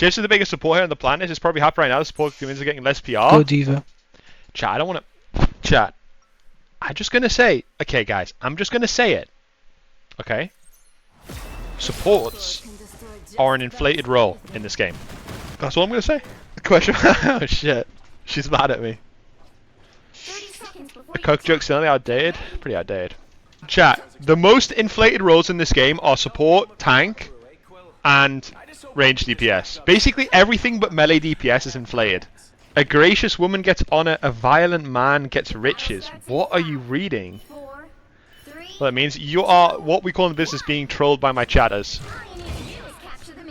Chipsa is the biggest support here on the planet. It's probably happening right now. The support communities are getting less PR. Go Diva. Chat, I don't want to... Chat. I'm just going to say... Okay, guys. I'm just going to say it. Okay? Supports are an inflated role in this game. That's all I'm going to say. Question. Oh, shit. She's mad at me. A coke joke's certainly outdated. Pretty outdated. Chat. The most inflated roles in this game are support, tank, and range DPS. Basically everything but melee DPS is inflated. A gracious woman gets honor, a violent man gets riches. What are you reading? Well, it means you are what we call in the business being trolled by my chatters.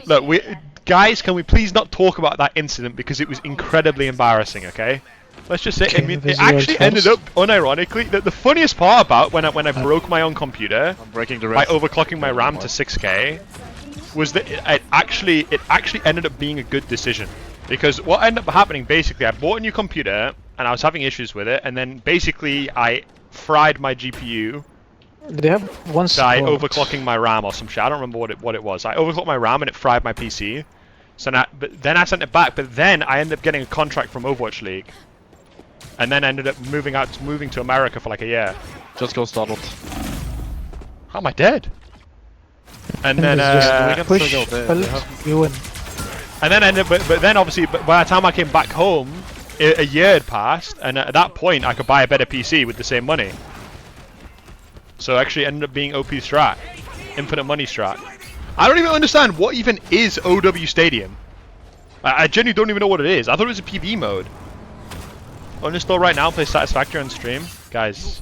Look, guys, can we please not talk about that incident because it was incredibly embarrassing, okay? Let's just say, I mean, it actually ended up, unironically, the funniest part about when I broke my own computer by overclocking my RAM to 6K was that it actually ended up being a good decision. Because what ended up happening, basically, I bought a new computer and I was having issues with it, and then basically I fried my GPU. They have one by overclocking my RAM or some shit. I don't remember what it was. I overclocked my RAM and it fried my PC. So now, but then I sent it back. But then I ended up getting a contract from Overwatch League, and then ended up moving to America for like a year. Just go startled. How am I dead? And then push, you win. And then but then obviously, by the time I came back home, a year had passed, and at that point I could buy a better PC with the same money. So actually ended up being OP strat. Infinite money strat. I don't even understand what even is OW Stadium. I genuinely don't even know what it is. I thought it was a PvE mode. Uninstall right now, play Satisfactory on stream. Guys.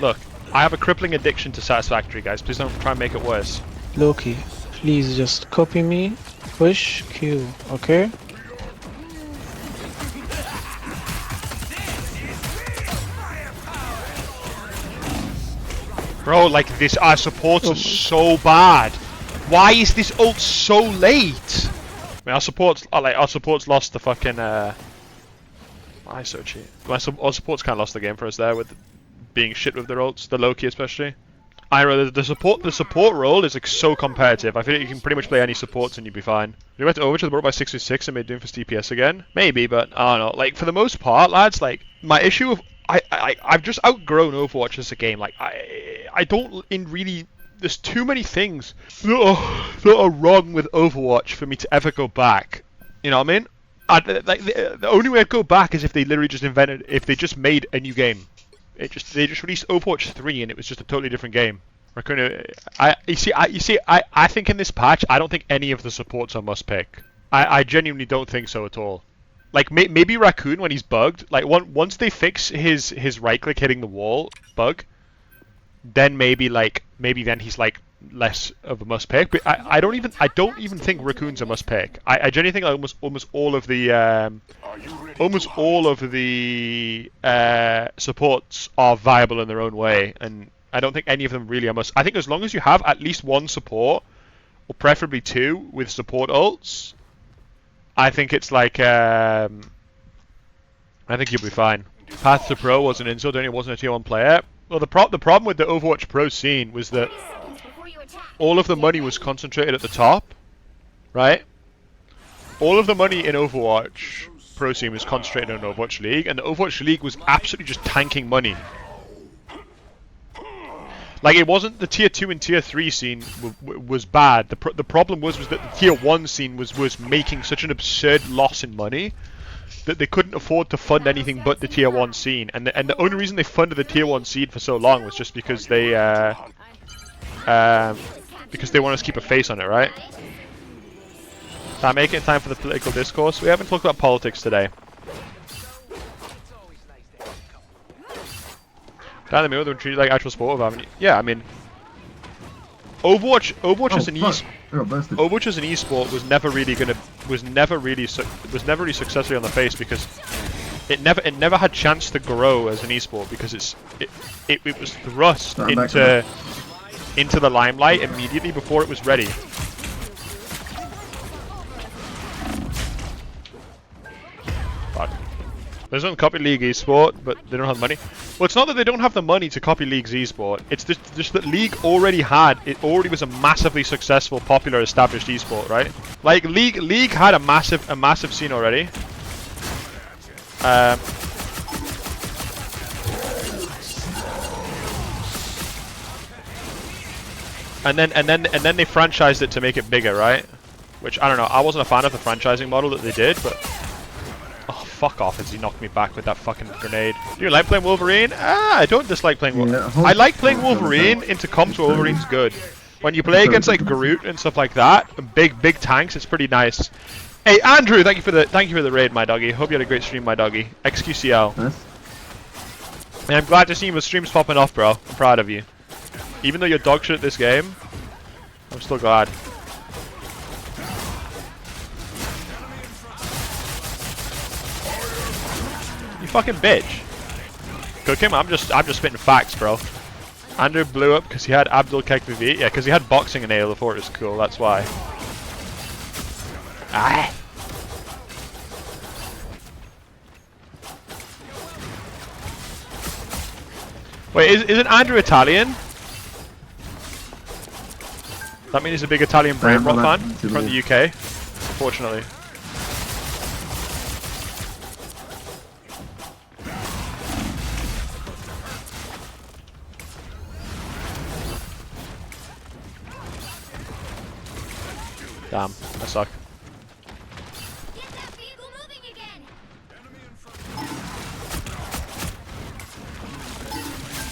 Look, I have a crippling addiction to Satisfactory, guys. Please don't try and make it worse. Loki, please just copy me, push, Q, okay? Bro, like this, our supports are so bad. Why is this ult so late? I mean, our supports lost the fucking. I so cheat. Our supports kind of lost the game for us there with being shit with their ults, the Loki especially. The support role is like so competitive. I feel like you can pretty much play any supports and you'd be fine. If you went to Overwatch, brought by 66 and made doomfist DPS again, maybe, but I don't know. Like for the most part, lads, like my issue of I've just outgrown Overwatch as a game. Like I don't really. There's too many things that are wrong with Overwatch for me to ever go back. You know what I mean? The only way I'd go back is if they literally just if they just made a new game. They just released Overwatch 3 and it was just a totally different game. I think in this patch I don't think any of the supports are must pick. I genuinely don't think so at all. Like maybe Raccoon when he's bugged. Like once they fix his right click hitting the wall bug, then maybe then he's like less of a must pick. But I don't even think Raccoon's a must pick. I genuinely think almost all of the supports are viable in their own way, and I don't think any of them really are must. I think as long as you have at least one support, or preferably two with support ults, I think it's like I think you'll be fine. Path to Pro was an insult, and it wasn't a tier 1 player. Well, the problem with the Overwatch Pro scene was that all of the money was concentrated at the top, right? All of the money in Overwatch Pro scene was concentrated on Overwatch League, and the Overwatch League was absolutely just tanking money. Like it wasn't the tier 2 and tier 3 scene was bad. The problem was that the tier 1 scene was making such an absurd loss in money that they couldn't afford to fund anything but the tier 1 scene. And the only reason they funded the tier 1 scene for so long was just because they wanted to keep a face on it, right? Time making time for the political discourse. We haven't talked about politics today. Down the middle, they're treated like actual sport. Yeah, I mean, Overwatch as an Overwatch as an esport was never really successfully on the face because it never had chance to grow as an esport because it was thrust into the limelight immediately before it was ready. Fuck. There's no copy League Esport, but they don't have money. Well, it's not that they don't have the money to copy League's Esport. It's just that League already was a massively successful, popular, established esport, right? Like League had a massive scene already. And then they franchised it to make it bigger, right? Which I don't know. I wasn't a fan of the franchising model that they did, but oh, fuck off! As he knocked me back with that fucking grenade. Do you like playing Wolverine? I don't dislike playing Wolverine. I like playing Wolverine into comps where Wolverine's good. When you play against like Groot and stuff like that, big tanks, it's pretty nice. Hey Andrew, thank you for the raid, my doggy. Hope you had a great stream, my doggy. XQCL. And I'm glad to see your streams popping off, bro. I'm proud of you. Even though you're dog shit at this game, I'm still glad. You fucking bitch. Cook him? I'm just spitting facts, bro. Andrew blew up because he had Abdul KVV. Yeah, because he had boxing in Halo 4. It was cool. That's why. Ah. Wait, isn't Andrew Italian? That means he's a big Italian brain rot fan from the UK, unfortunately. Damn, I suck.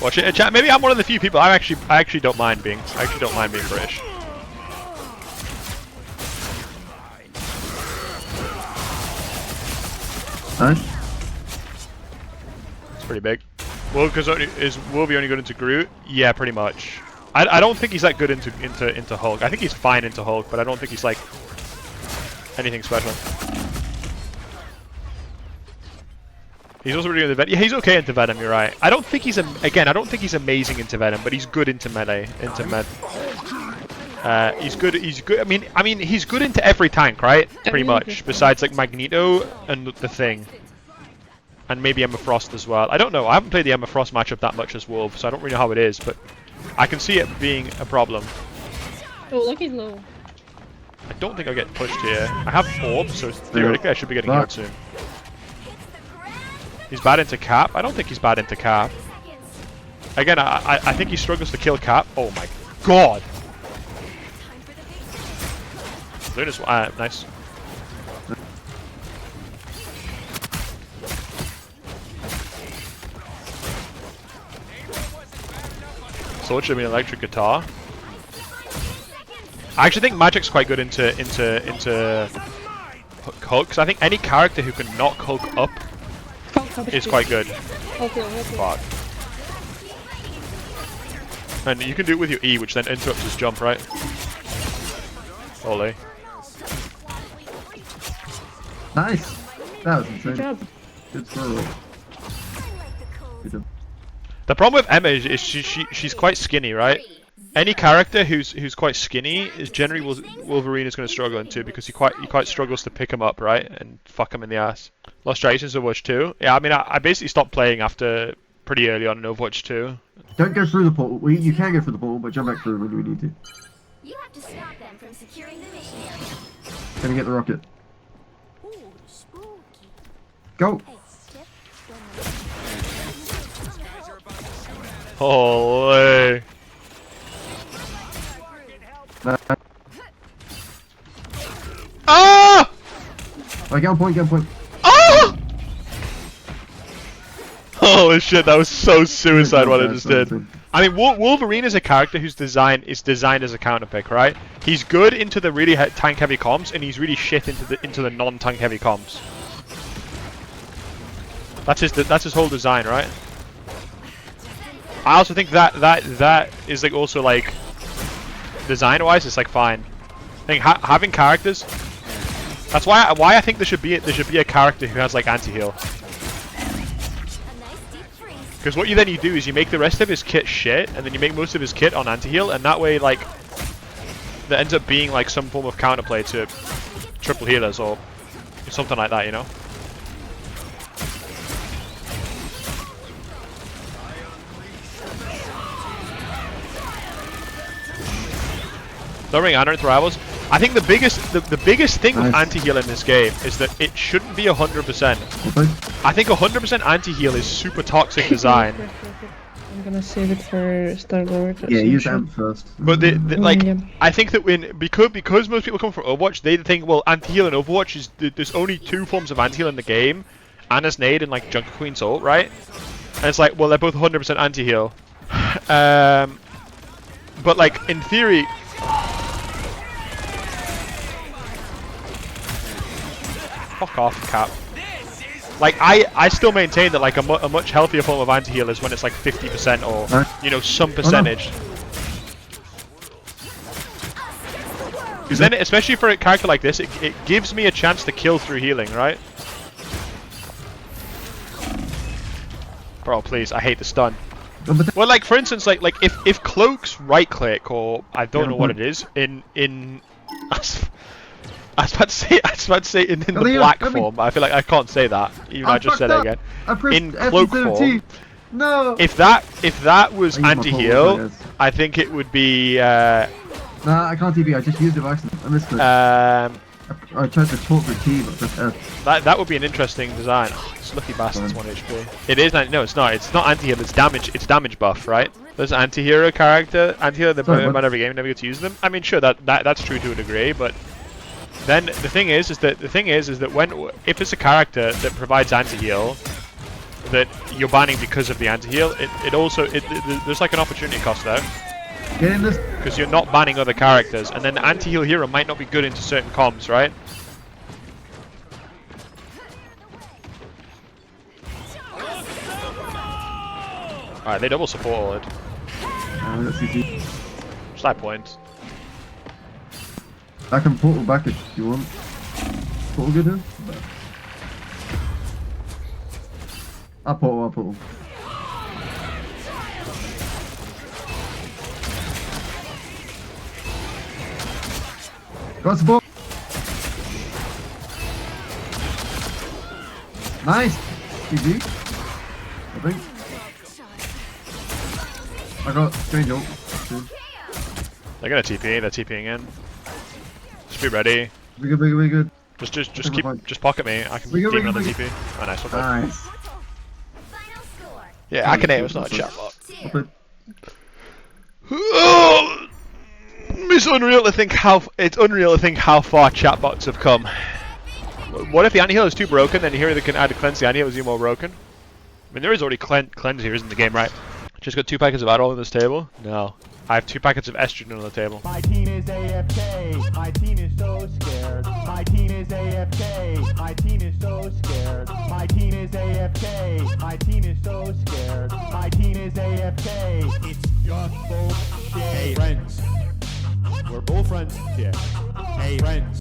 Watch it, chat. Maybe I'm one of the few people. I actually don't mind being British. Nice. It's pretty big. Well, because is Wolvie only good into Groot? Yeah, pretty much. I don't think he's that good into Hulk. I think he's fine into Hulk, but I don't think he's like anything special. He's also really good into Venom. Yeah, he's okay into Venom. You're right. I don't think he's I don't think he's amazing into Venom, but he's good into melee. He's good. He's good. I mean, he's good into every tank, right? Pretty much. Besides like Magneto and the Thing, and maybe Emma Frost as well. I don't know. I haven't played the Emma Frost matchup that much as Wolf, so I don't really know how it is, but I can see it being a problem. Oh, look, he's low. I don't think I'll get pushed here. I have Orb, so theoretically I should be getting healed soon. He's bad into Cap. I don't think he's bad into Cap. Again, I think he struggles to kill Cap. Oh my god! Luna's nice. Sword should be an electric guitar. I actually think Magic's quite good into Hulk, because I think any character who can knock Hulk up is quite good. Okay. Fuck. And you can do it with your E, which then interrupts his jump, right? Ole. Nice. That was insane. Good job. Good throw. Good job. The problem with Emma is she's quite skinny, right? Any character who's quite skinny is generally Wolverine is going to struggle into, because he quite struggles to pick him up, right, and fuck him in the ass. Lost Traces Overwatch 2. Yeah, I mean I basically stopped playing after pretty early on in Overwatch 2. Don't go through the portal. You can go through the portal, but jump back through when we need to. You have to stop them from securing the mission area. Gonna get the rocket. Ooh, spooky. Go. Hey, step Holy. Ah! Right, get on point, get on point. Ah! Holy shit, that was so suicide what I just did. I mean, Wolverine is a character whose design is designed as a counter pick, right? He's good into the really tank heavy comps, and he's really shit into the non-tank heavy comps. That's his whole design, right? I also think that is like also like design-wise, it's like fine. I think having characters. That's why I think there should be a character who has like anti-heal. Because what you do is you make the rest of his kit shit, and then you make most of his kit on anti-heal, and that way like there ends up being like some form of counterplay to triple healers or something like that, you know. Don't bring Ana into rivals. I think the biggest thing with Nice. anti-heal in this game is that it shouldn't be 100%. Okay. I think 100% anti-heal is super toxic design. I'm gonna save it for Star Lord. Yeah, use amp first. But like, Yeah. I think that because most people come from Overwatch, they think, well, anti-heal in Overwatch is there's only 2 forms of anti-heal in the game, Ana's nade and like Junker Queen's ult, right? And it's like, well, they're both 100% anti-heal. But like in theory, fuck off, Cap. Like I still maintain that like a much healthier form of anti-heal is when it's like 50% or you know some percentage. Because then, especially for a character like this, it gives me a chance to kill through healing, right? Bro, please, I hate the stun. Well, like for instance, like if Cloak's right click or I don't know what it is in I was about to say in the black form. I feel like I can't say that. Even I just said it again. In cloak form. No. If that was I use my anti-heal, portal, I think it would be. Nah, I can't TP. I just used it by accident. I missed it. I tried to talk with T, but just that would be an interesting design. Oh, this lucky bastard's 1 HP. It is. No, it's not. It's not anti-heal. It's damage. It's damage buff, right? There's an anti-hero character. Anti-hero. They put them out every game. Never get to use them. I mean, sure, that's true to a degree, but. Then the thing is that when if it's a character that provides anti-heal that you're banning because of the anti-heal, there's like an opportunity cost there. get in this. Because you're not banning other characters, and then the anti-heal hero might not be good into certain comps, right? Alright, they double support ult. Let's see. Slight point. I can portal back if you want. Portal good here? I'll portal. Got support! Nice! GG. I think. I got strange ult. They're gonna TP, they're TPing in. Just be ready. We good. Just pocket me. I can demon on the TP. Oh nice, okay. Nice. Final score. Yeah, I can aim, it's not a chatbot. Okay. Oh, it's unreal to think how far chatbots have come. What if the anti-heal is too broken, then here they can add a cleanse the anti-heal is even more broken? I mean, there is already cleanse heroes in the game, right? Just got 2 packets of Adderall on this table? No. I have 2 packets of estrogen on the table. My team is AFK. My team is so scared. My team is AFK. My team is so scared. My team is AFK. My team is so scared. My team is AFK. It's just bullshit. Hey, friends. We're both friends. Yeah. Hey, friends.